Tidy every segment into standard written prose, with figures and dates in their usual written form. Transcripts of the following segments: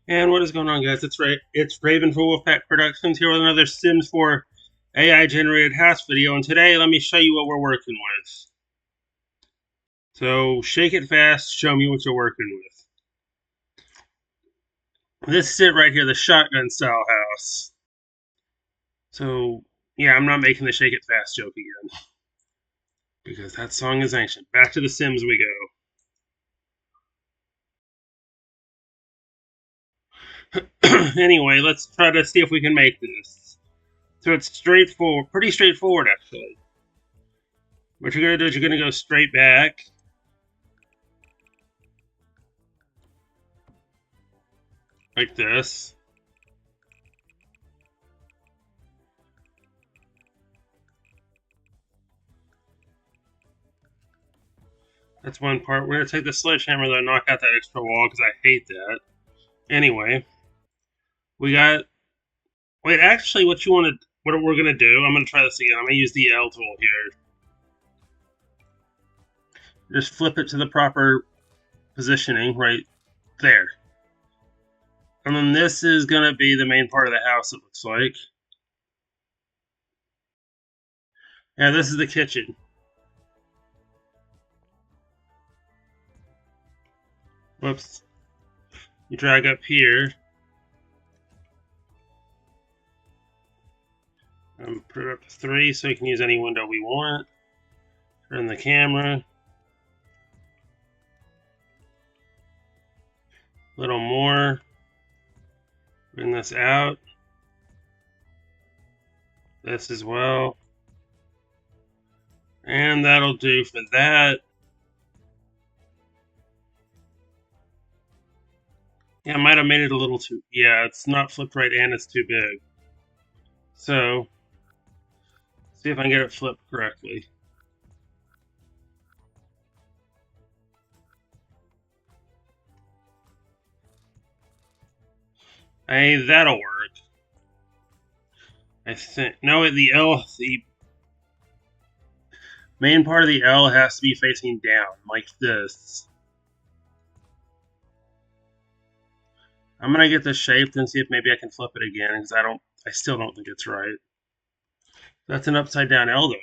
And what is going on, guys? It's Raven for Wolfpack Productions here with another Sims 4 AI generated house video. And today, let me show you what we're working with. So, shake it fast, show me what you're working with. This is it right here, the shotgun style house. So, yeah, I'm not making the shake it fast joke again, because that song is ancient. Back to the Sims we go. Anyway, let's try to see if we can make this. So it's straightforward, pretty straightforward actually. What you're gonna do is you're gonna go straight back. Like this. That's one part. We're gonna take the sledgehammer though and knock out that extra wall because I hate that. Anyway, we got. Wait, actually, what we're gonna do? I'm gonna try this again. I'm gonna use the L tool here. Just flip it to the proper positioning right there. And then this is gonna be the main part of the house. It looks like. Yeah, this is the kitchen. Whoops. You drag up here. Put it up to 3 so we can use any window we want. Turn the camera. A little more. Bring this out. This as well. And that'll do for that. Yeah, I might have made it a little too... Yeah, it's not flipped right and it's too big. So, see if I can get it flipped correctly. Hey, that'll work. I think... No, the main part of the L has to be facing down, like this. I'm gonna get this shaped and see if maybe I can flip it again, because I still don't think it's right. That's an upside down L, though.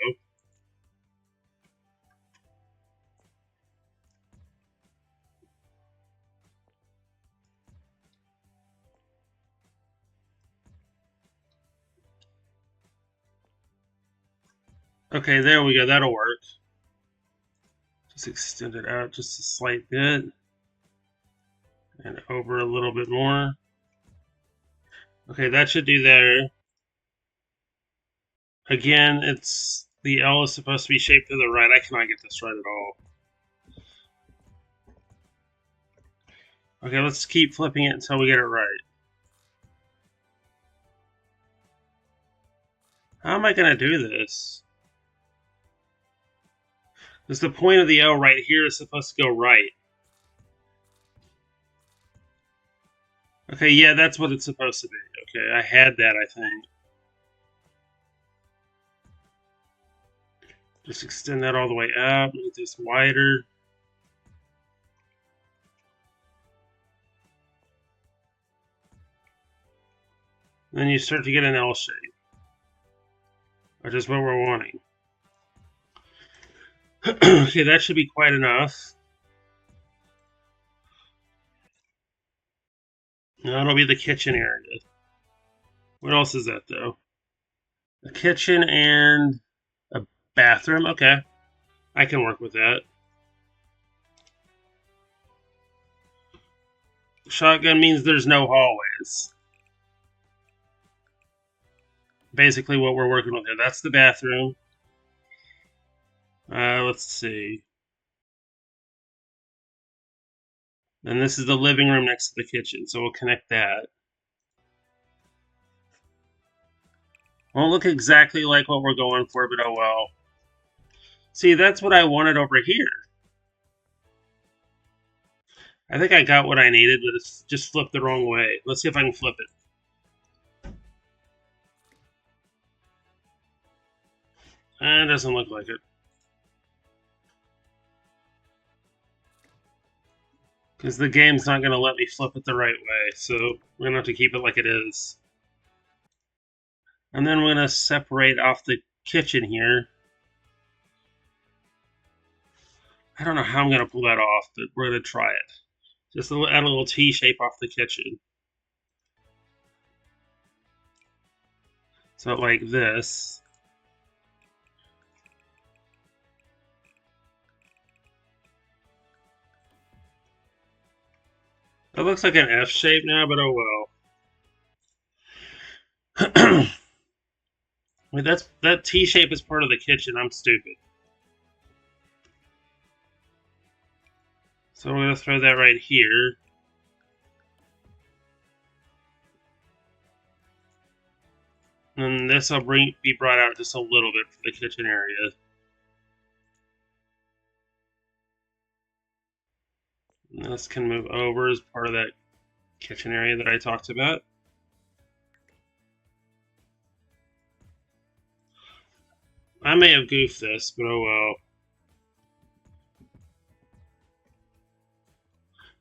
Okay, there we go. That'll work. Just extend it out just a slight bit. And over a little bit more. Okay, that should do there. Again, the L is supposed to be shaped to the right. I cannot get this right at all. Okay, let's keep flipping it until we get it right. How am I going to do this? Because the point of the L right here is supposed to go right. Okay, yeah, that's what it's supposed to be. Okay, I had that, I think. Just extend that all the way up, make this wider. Then you start to get an L shape, which is what we're wanting. Okay, that should be quite enough. Now it'll be the kitchen area. What else is that, though? A kitchen and a bathroom. Okay, I can work with that. Shotgun means there's no hallways. Basically what we're working with here. That's the bathroom. Let's see. And this is the living room next to the kitchen, so we'll connect that. Won't look exactly like what we're going for, but oh well. See, that's what I wanted over here. I think I got what I needed, but it's just flipped the wrong way. Let's see if I can flip it. It doesn't look like it. Because the game's not going to let me flip it the right way, so we're going to have to keep it like it is. And then we're going to separate off the kitchen here. I don't know how I'm going to pull that off, but we're going to try it. Just add a little T shape off the kitchen. So like this. It looks like an F shape now, but oh well. Wait, that T shape is part of the kitchen. I'm stupid. So we're going to throw that right here. And this will be brought out just a little bit for the kitchen area. And this can move over as part of that kitchen area that I talked about. I may have goofed this, but oh well.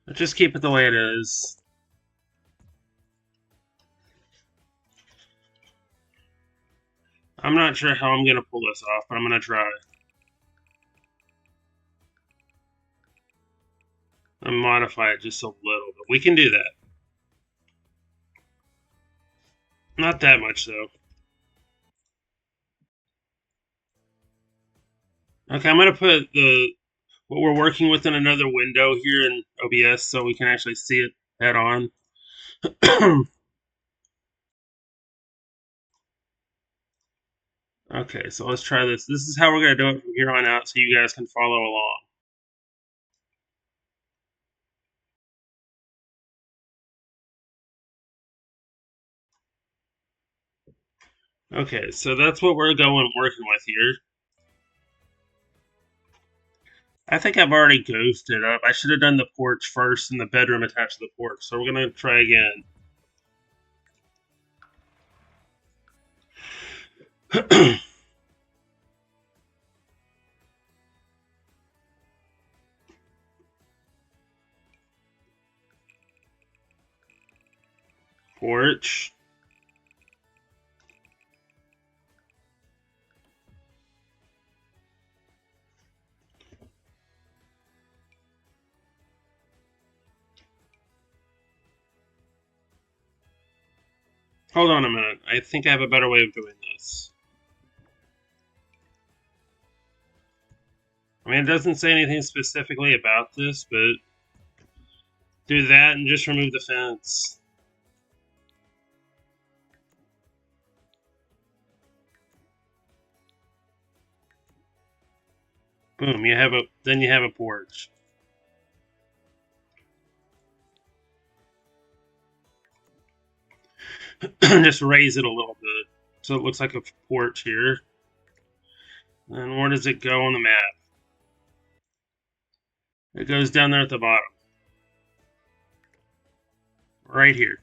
Let's just keep it the way it is. I'm not sure how I'm going to pull this off, but I'm going to try. And modify it just a little bit. We can do that. Not that much, though. Okay, I'm going to put what we're working with in another window here in OBS so we can actually see it head on. Okay, so let's try this. This is how we're going to do it from here on out so you guys can follow along. Okay, so that's what we're working with here. I think I've already goofed it up. I should have done the porch first and the bedroom attached to the porch. So we're going to try again. Porch. Hold on a minute. I think I have a better way of doing this. I mean, it doesn't say anything specifically about this, but do that and just remove the fence. Boom, then you have a porch. Just raise it a little bit so it looks like a porch here. And where does it go on the map? It goes down there at the bottom. Right here.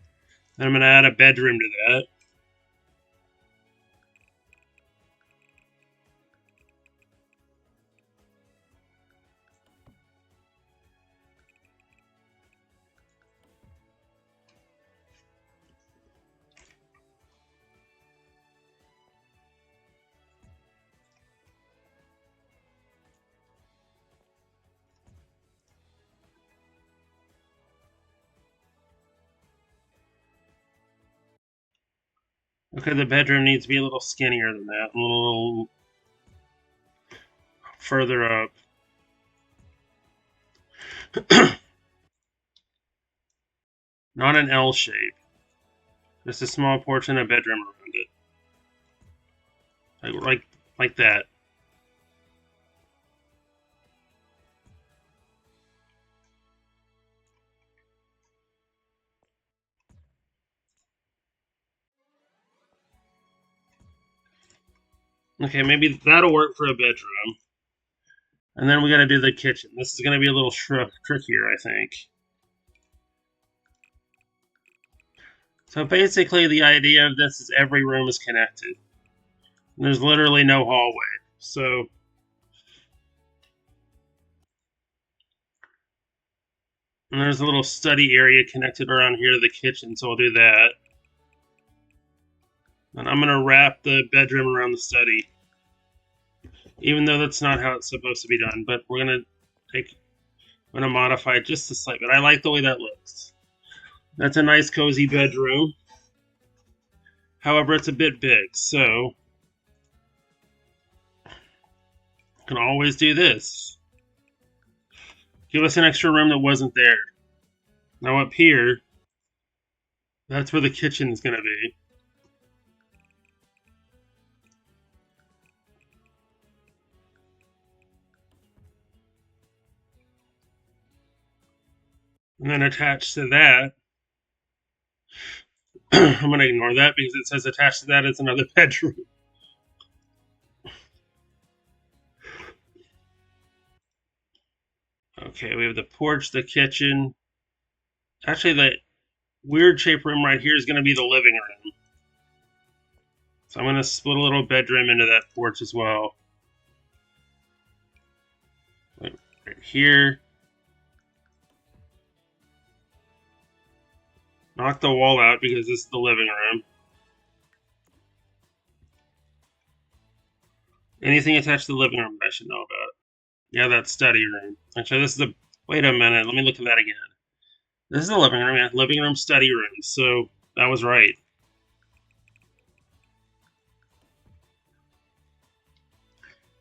Then I'm going to add a bedroom to that. Okay, the bedroom needs to be a little skinnier than that, a little further up. Not an L shape. Just a small porch and a bedroom around it. Like that. Okay, maybe that'll work for a bedroom. And then we got to do the kitchen. This is going to be a little trickier, I think. So basically, the idea of this is every room is connected. There's literally no hallway. So And there's a little study area connected around here to the kitchen, so I'll do that. And I'm going to wrap the bedroom around the study. Even though that's not how it's supposed to be done, but I'm going to modify it just a slight bit. I like the way that looks. That's a nice cozy bedroom. However, it's a bit big, so I can always do this. Give us an extra room that wasn't there. Now up here, that's where the kitchen is going to be. And then attached to that, I'm going to ignore that because it says attached to that is another bedroom. Okay, we have the porch, the kitchen. Actually, the weird shaped room right here is going to be the living room. So I'm going to split a little bedroom into that porch as well. Right here. Knock the wall out because this is the living room. Anything attached to the living room that I should know about? Yeah, that's study room. Actually, this is the... Wait a minute, let me look at that again. This is the living room, yeah. Living room, study room. So, that was right.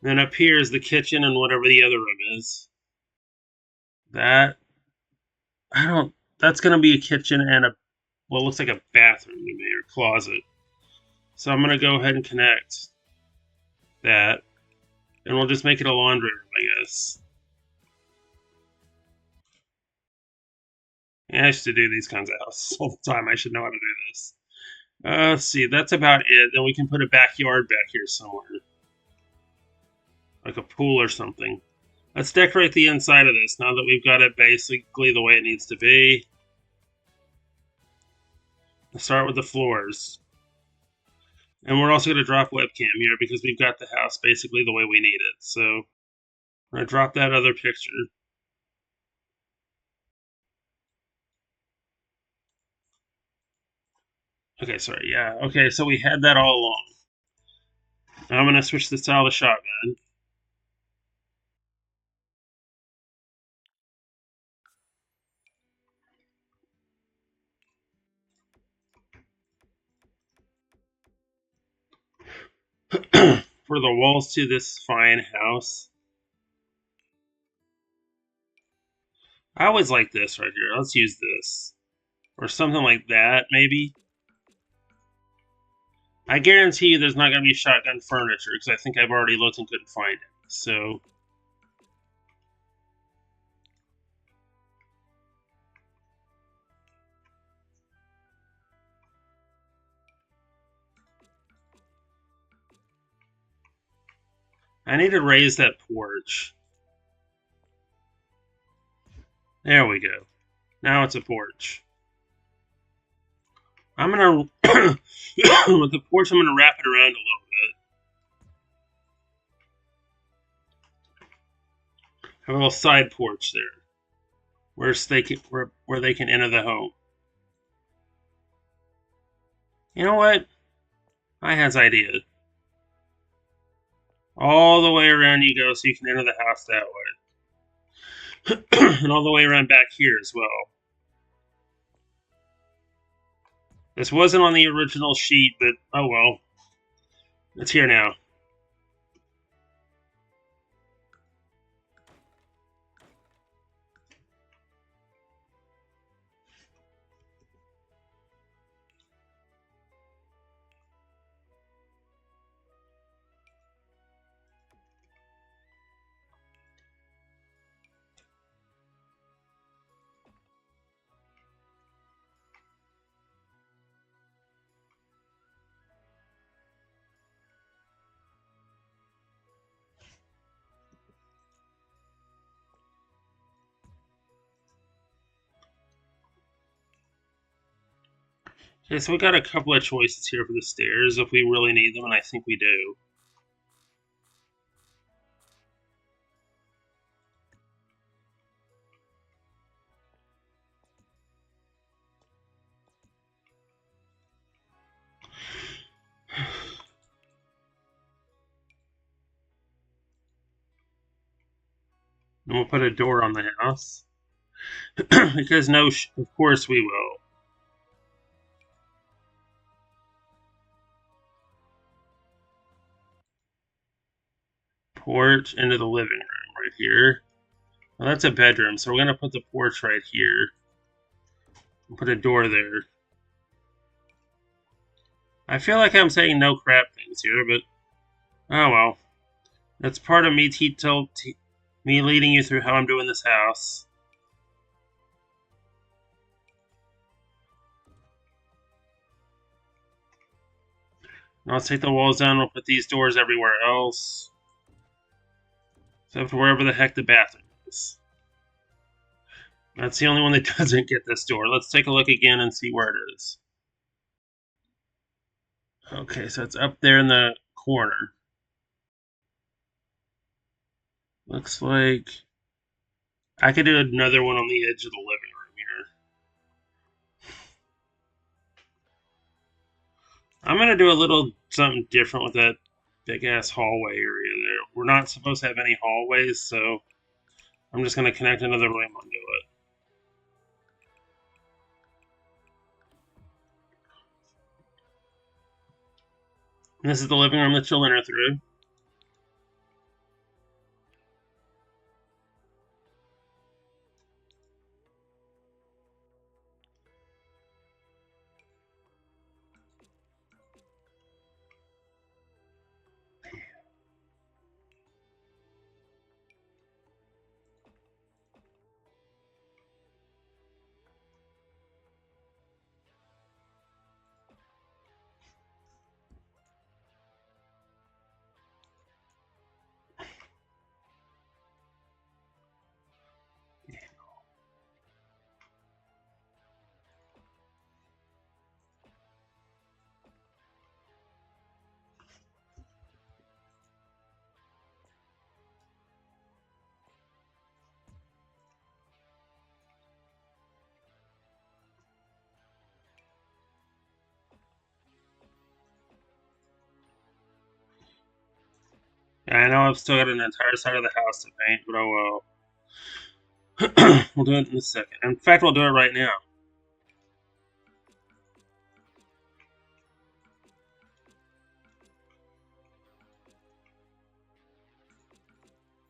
Then up here is the kitchen and whatever the other room is. That's going to be a kitchen and well, it looks like a bathroom to me, or closet. So I'm going to go ahead and connect that. And we'll just make it a laundry room, I guess. Yeah, I used to do these kinds of houses all the time. I should know how to do this. Let's see, that's about it. Then we can put a backyard back here somewhere. Like a pool or something. Let's decorate the inside of this now that we've got it basically the way it needs to be. Let's start with the floors. And we're also going to drop webcam here because we've got the house basically the way we need it. So I'm going to drop that other picture. Okay, sorry, yeah. Okay, so we had that all along. Now I'm going to switch the style to shotgun. For the walls to this fine house. I always like this right here. Let's use this. Or something like that, maybe. I guarantee you there's not going to be shotgun furniture, because I think I've already looked and couldn't find it. So... I need to raise that porch. There we go. Now it's a porch. I'm going to... with the porch, I'm going to wrap it around a little bit. Have a little side porch there. Where they can enter the home. You know what? I has an idea. All the way around you go so you can enter the house that way. And all the way around back here as well. This wasn't on the original sheet, but oh well. It's here now. Okay, so we got a couple of choices here for the stairs if we really need them, and I think we do. And we'll put a door on the house. Because of course we will. Porch into the living room right here. Well, that's a bedroom, so we're going to put the porch right here. And put a door there. I feel like I'm saying no crap things here, but oh well. That's part of me me leading you through how I'm doing this house. Now let's take the walls down. We'll put these doors everywhere else. Except for wherever the heck the bathroom is. That's the only one that doesn't get this door. Let's take a look again and see where it is. Okay, so it's up there in the corner. Looks like I could do another one on the edge of the living room here. I'm going to do a little something different with that big-ass hallway area there. We're not supposed to have any hallways, so I'm just going to connect another room onto it. And this is the living room that you'll enter through. Yeah, I know I've still got an entire side of the house to paint, but oh well. We'll do it in a second. In fact, we'll do it right now.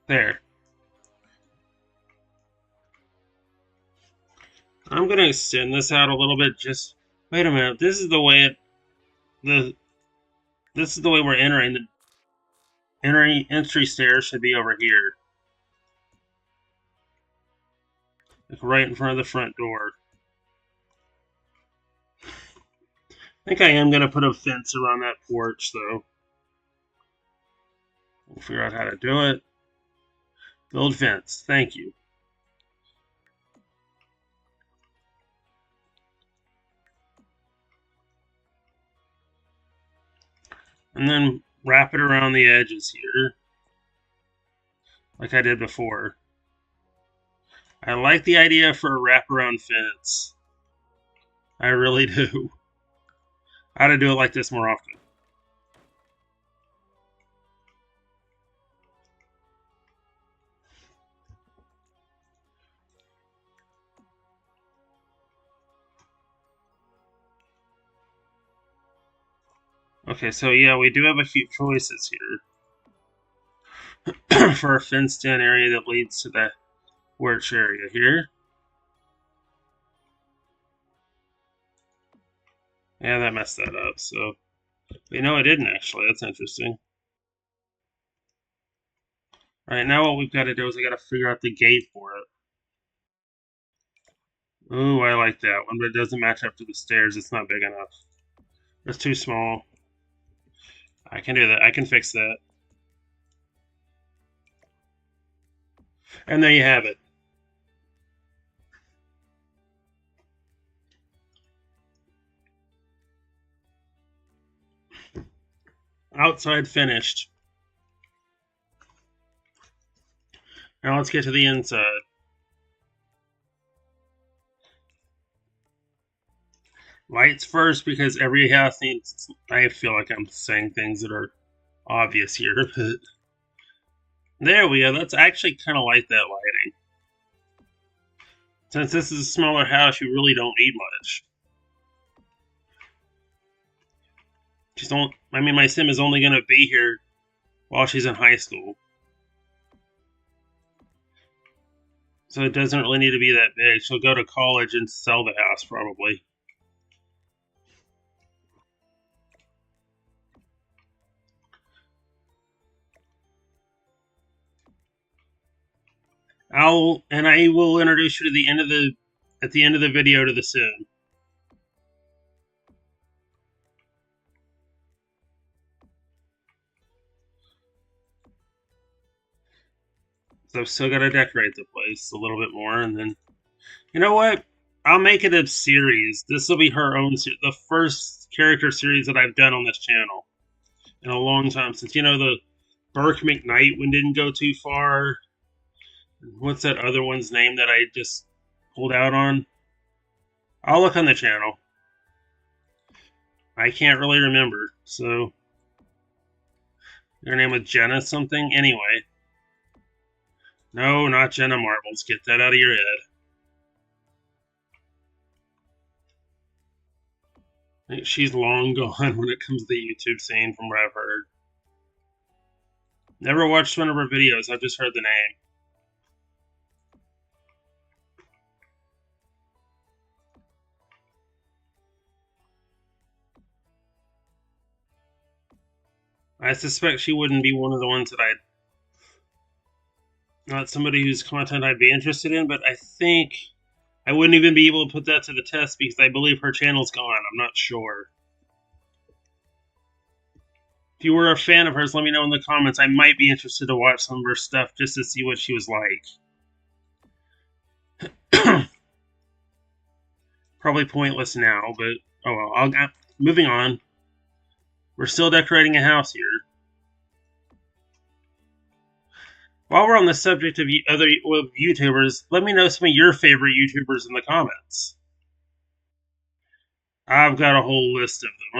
There. I'm going to extend this out a little bit. Just wait a minute. This is the way this is the way we're entering. The entry stairs should be over here, like right in front of the front door. I think I am going to put a fence around that porch, though. We'll figure out how to do it. Build fence. Thank you. And then wrap it around the edges here, like I did before. I like the idea for a wraparound fence. I really do. I ought to do it like this more often. Okay, so yeah, we do have a few choices here for a fenced-in area that leads to the porch area here. Yeah, that messed that up, so... But no, it didn't, actually. That's interesting. Alright, now what we've got to do is we got to figure out the gate for it. Ooh, I like that one, but it doesn't match up to the stairs. It's not big enough. It's too small. I can do that. I can fix that. And there you have it. Outside finished. Now let's get to the inside. Lights first, because every house needs... I feel like I'm saying things that are obvious here, but... There we go. That's actually kind of like that lighting. Since this is a smaller house, you really don't need much. I mean, my sim is only going to be here while she's in high school. So it doesn't really need to be that big. She'll go to college and sell the house, probably. I will introduce you to the end of at the end of the video to the sim. So I've still got to decorate the place a little bit more, and then, you know what? I'll make it a series. This will be her own, the first character series that I've done on this channel in a long time. Since, you know, the Burke McKnight one didn't go too far. What's that other one's name that I just pulled out on? I'll look on the channel. I can't really remember, so their name was Jenna something. Anyway, no, not Jenna Marbles. Get that out of your head. She's long gone when it comes to the YouTube scene, from what I've heard. Never watched one of her videos. I've just heard the name. I suspect she wouldn't be one of the ones that not somebody whose content I'd be interested in, but I think I wouldn't even be able to put that to the test because I believe her channel's gone. I'm not sure. If you were a fan of hers, let me know in the comments. I might be interested to watch some of her stuff just to see what she was like. Probably pointless now, but oh well. Moving on. We're still decorating a house here. While we're on the subject of other YouTubers, let me know some of your favorite YouTubers in the comments. I've got a whole list of them.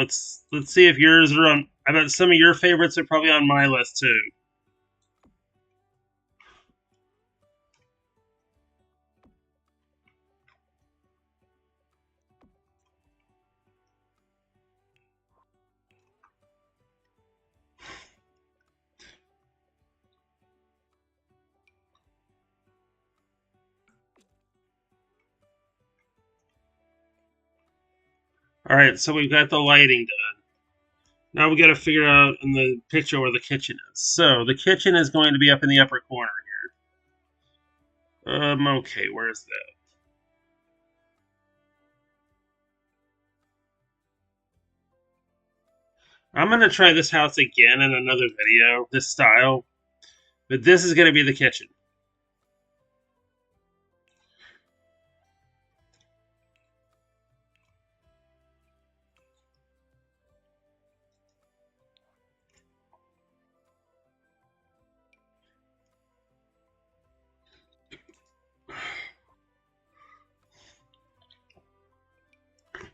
Let's see if yours are on. I bet some of your favorites are probably on my list too. Alright, so we've got the lighting done. Now we got to figure out in the picture where the kitchen is. So the kitchen is going to be up in the upper corner here. Okay, where's that? I'm going to try this house again in another video, this style. But this is going to be the kitchen.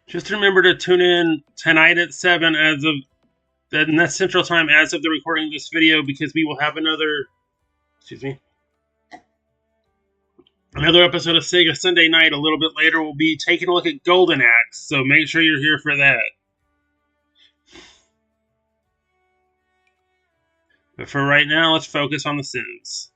Just remember to tune in tonight at 7 and that's Central Time as of the recording of this video, because we will have another episode of Sega Sunday Night a little bit later. We'll be taking a look at Golden Axe, so make sure you're here for that. But for right now, let's focus on the Sims.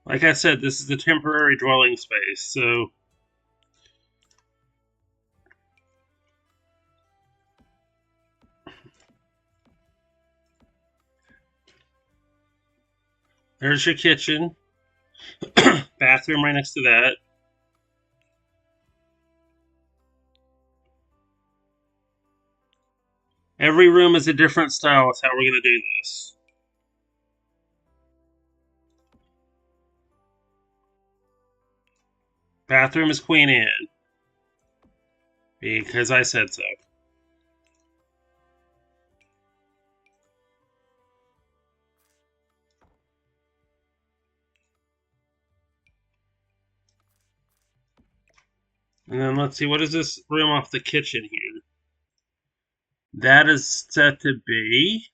Like I said, this is a temporary dwelling space, so there's your kitchen. Bathroom right next to that. Every room is a different style. That's how we're going to do this. Bathroom is Queen Anne. Because I said so. And then let's see, what is this room off the kitchen here? That is set to be...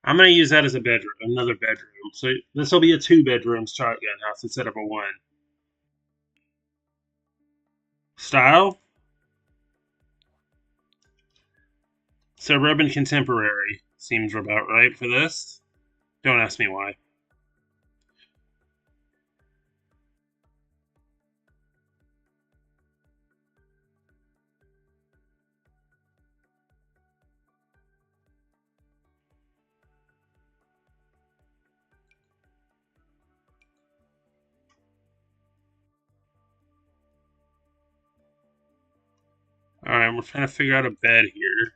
I'm going to use that as a bedroom, another bedroom. So this will be a 2-bedroom shotgun house instead of a 1. Style? Suburban Contemporary seems about right for this. Don't ask me why. Alright, we're trying to figure out a bed here.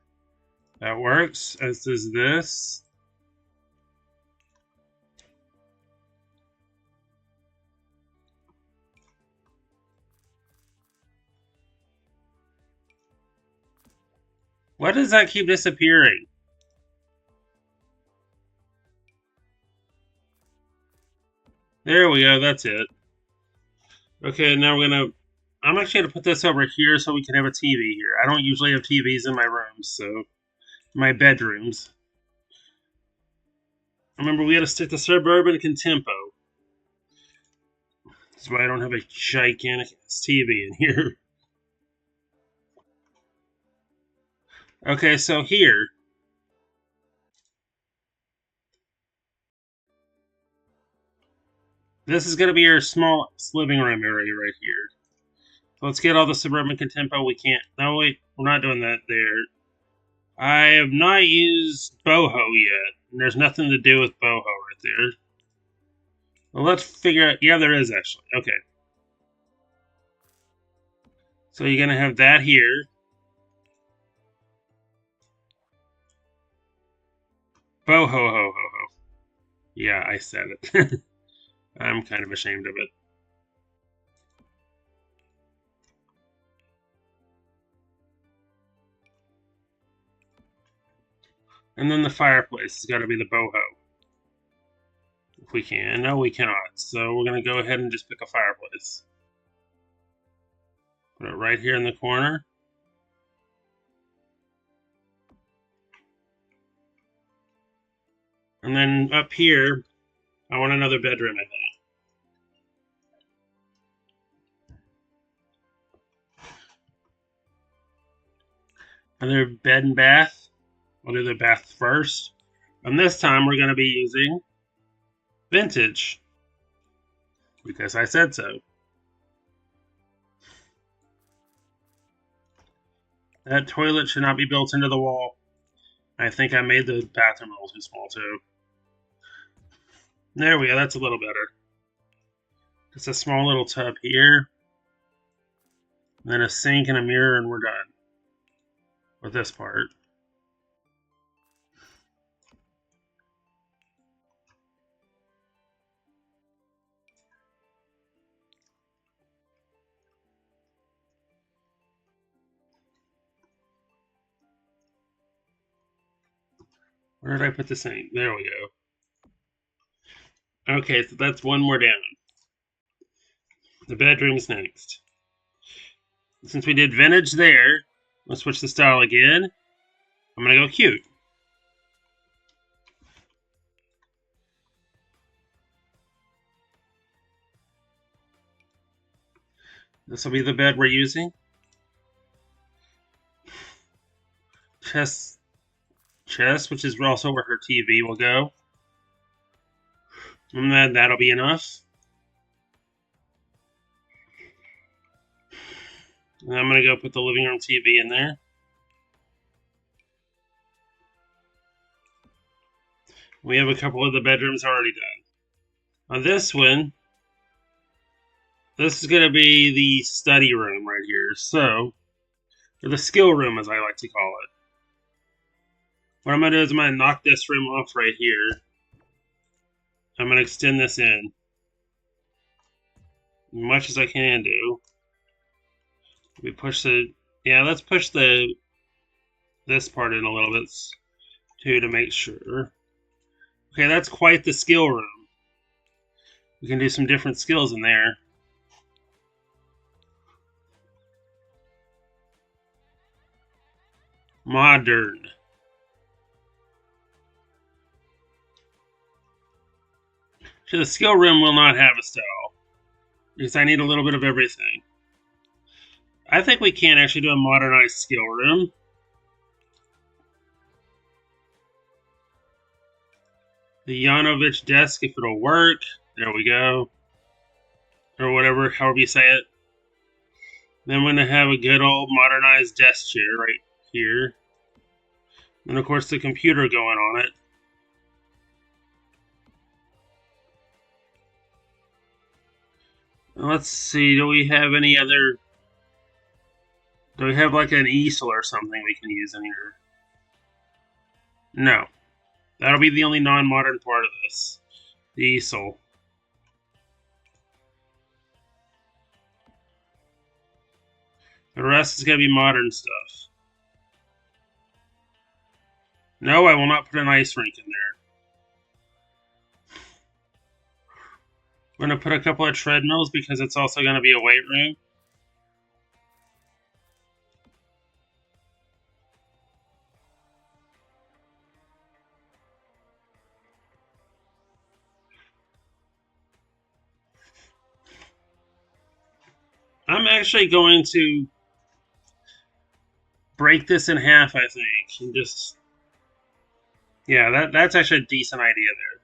That works, as does this. Why does that keep disappearing? There we go, that's it. Okay, now we're gonna... I'm actually gonna put this over here so we can have a TV here. I don't usually have TVs in my rooms, so... my bedrooms. Remember, we gotta stick to Suburban Contempo. That's why I don't have a gigantic TV in here. Okay, so here... this is going to be our small living room area right here. So let's get all the Suburban Contempo we can't... no, wait, we're not doing that there. I have not used boho yet. And there's nothing to do with boho right there. Well, let's figure out... yeah, there is actually. Okay. So you're going to have that here. Boho ho ho ho. Yeah, I said it. I'm kind of ashamed of it. And then the fireplace has got to be the boho. If we can. No, we cannot. So we're going to go ahead and just pick a fireplace. Put it right here in the corner. And then up here, I want another bedroom, I think. Another bed and bath. We'll do the bath first. And this time we're going to be using vintage. Because I said so. That toilet should not be built into the wall. I think I made the bathroom a little too small too. There we go, that's a little better. Just a small little tub here. And then a sink and a mirror and we're done. With this part. Where did I put the sink? There we go. Okay, so that's one more down. The bedroom's next. Since we did vintage there, let's switch the style again. I'm going to go cute. This will be the bed we're using. Chest, which is also where her TV will go. And then that'll be enough. And I'm going to go put the living room TV in there. We have a couple of the bedrooms already done. On this one, this is going to be the study room right here. So, or the skill room as I like to call it. What I'm going to do is I'm going to knock this room off right here. I'm going to extend this in. much as I can do. We push the, yeah, let's push this part in a little bit too to make sure. Okay, that's quite the skill room. We can do some different skills in there. Modern. So the skill room will not have a style, because I need a little bit of everything. I think we can actually do a modernized skill room. The Yanovich desk, if it'll work. There we go. Or whatever, however you say it. Then I'm going to have a good old modernized desk chair right here. And of course the computer going on it. Let's see, do we have any other... Do we have like an easel or something we can use in here? No. That'll be the only non-modern part of this. The easel. The rest is going to be modern stuff. No, I will not put an ice rink in there. We're going to put a couple of treadmills because it's also going to be a weight room. I'm actually going to break this in half, I think, and just... Yeah, that's actually a decent idea there.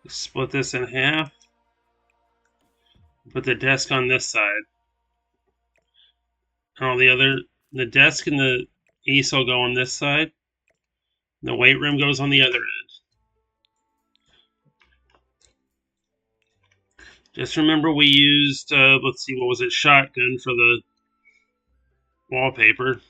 Split this in half. Put the desk on this side. And all the desk and the easel go on this side. The weight room goes on the other end. Just remember we used, let's see, what was it? Shotgun for the wallpaper.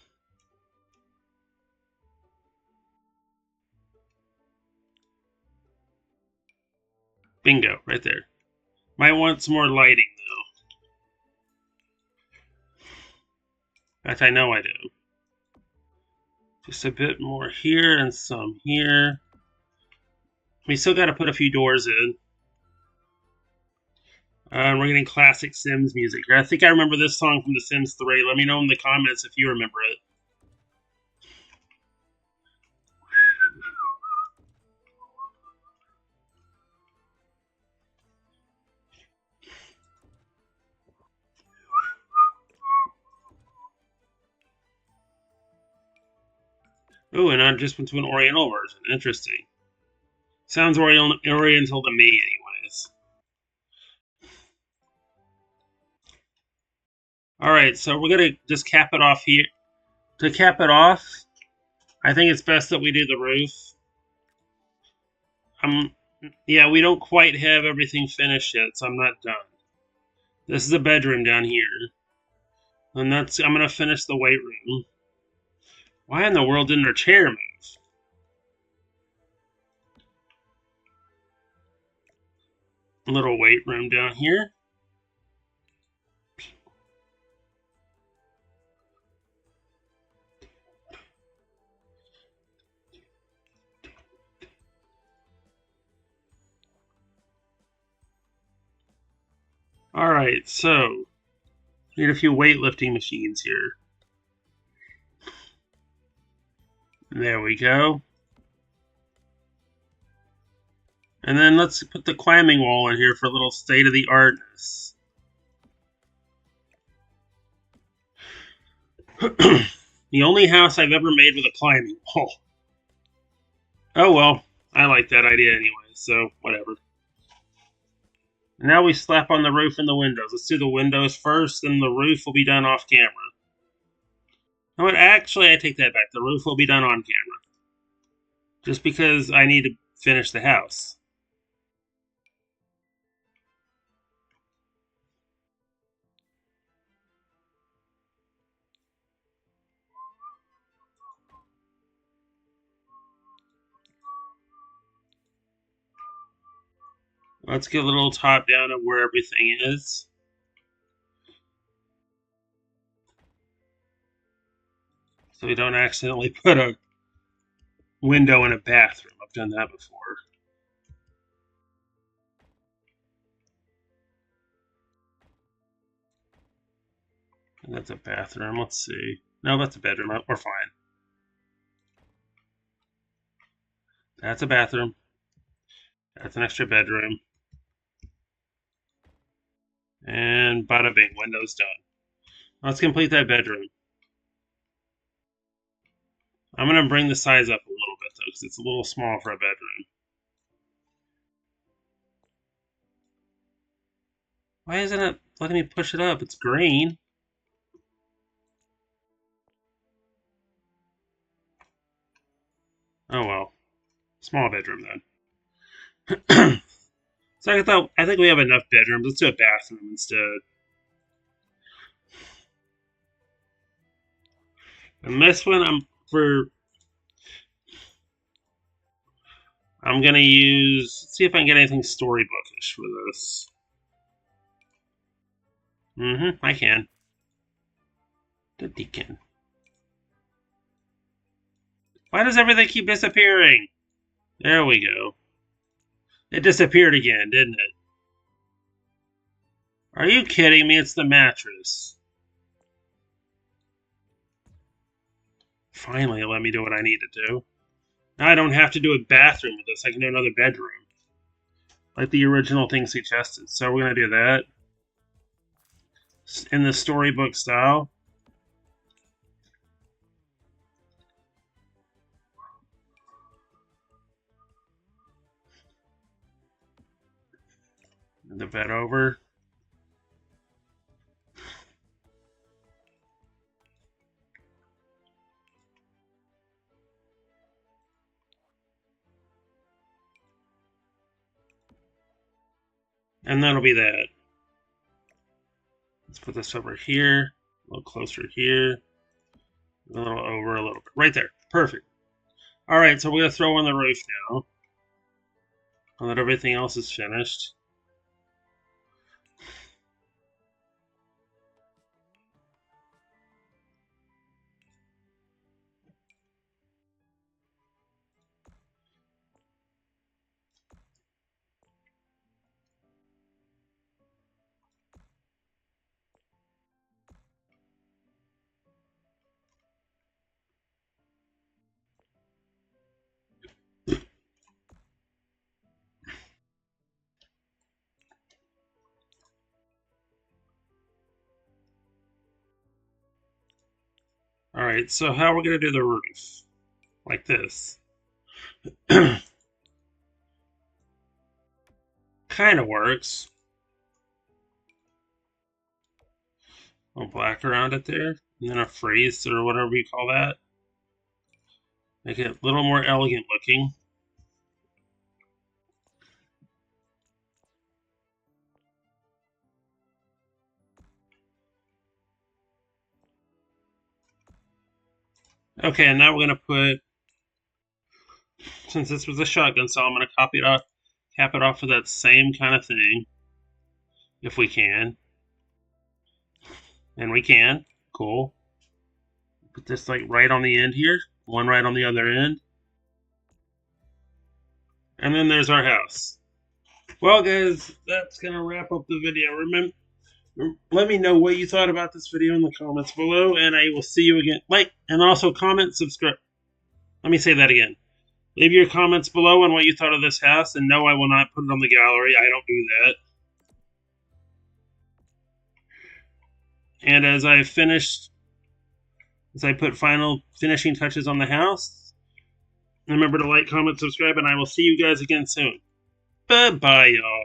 Bingo, right there. Might want some more lighting, though. In fact, I know I do. Just a bit more here and some here. We still got to put a few doors in. We're getting classic Sims music here. I think I remember this song from The Sims 3. Let me know in the comments if you remember it. Ooh, and I just went to an Oriental version. Interesting. Sounds Oriental to me, anyways. Alright, so we're going to just cap it off here. To cap it off, I think it's best that we do the roof. Yeah, we don't quite have everything finished yet, so I'm not done. This is a bedroom down here. And I'm going to finish the weight room. Why in the world didn't our chair move? A little weight room down here. Alright, so need a few weightlifting machines here. There we go. And then let's put the climbing wall in here for a little state-of-the-artness. The only house I've ever made with a climbing wall. Oh well, I like that idea anyway, so whatever. Now we slap on the roof and the windows. Let's do the windows first, then the roof will be done off camera. No, actually, I take that back. The roof will be done on camera. Just because I need to finish the house. Let's get a little top down of where everything is. So we don't accidentally put a window in a bathroom. I've done that before. And that's a bathroom. Let's see. No, that's a bedroom. We're fine. That's a bathroom. That's an extra bedroom. And bada bing, window's done. Let's complete that bedroom. I'm going to bring the size up a little bit, though, because it's a little small for a bedroom. Why isn't it letting me push it up? It's green. Oh, well. Small bedroom, then. So I think we have enough bedrooms. Let's do a bathroom instead. And this one, I'm gonna use. See if I can get anything storybookish for this. I can. The deacon. Why does everything keep disappearing? There we go. It disappeared again, didn't it? Are you kidding me? It's the mattress. Finally, it let me do what I need to do. Now I don't have to do a bathroom with this. I can do another bedroom. Like the original thing suggested. So we're going to do that. In the storybook style. The bed over. And that'll be that. Let's put this over here. A little closer here. A little over, a little bit. Right there. Perfect. Alright, so we're going to throw on the roof now. Now that everything else is finished. Alright, so how we're going to do the roof? Like this. Kind of works. A little black around it there. And then a frieze or whatever you call that. Make it a little more elegant looking. Okay, and now we're going to put, since this was a shotgun saw, I'm going to cap it off with that same kind of thing. If we can. And we can. Cool. Put this like right on the end here. One right on the other end. And then there's our house. Well, guys, that's going to wrap up the video. Remember, let me know what you thought about this video in the comments below, and I will see you again. Like, and also comment, subscribe. Let me say that again. Leave your comments below on what you thought of this house, and no, I will not put it on the gallery. I don't do that. And as I put final finishing touches on the house, remember to like, comment, subscribe, and I will see you guys again soon. Bye-bye, y'all.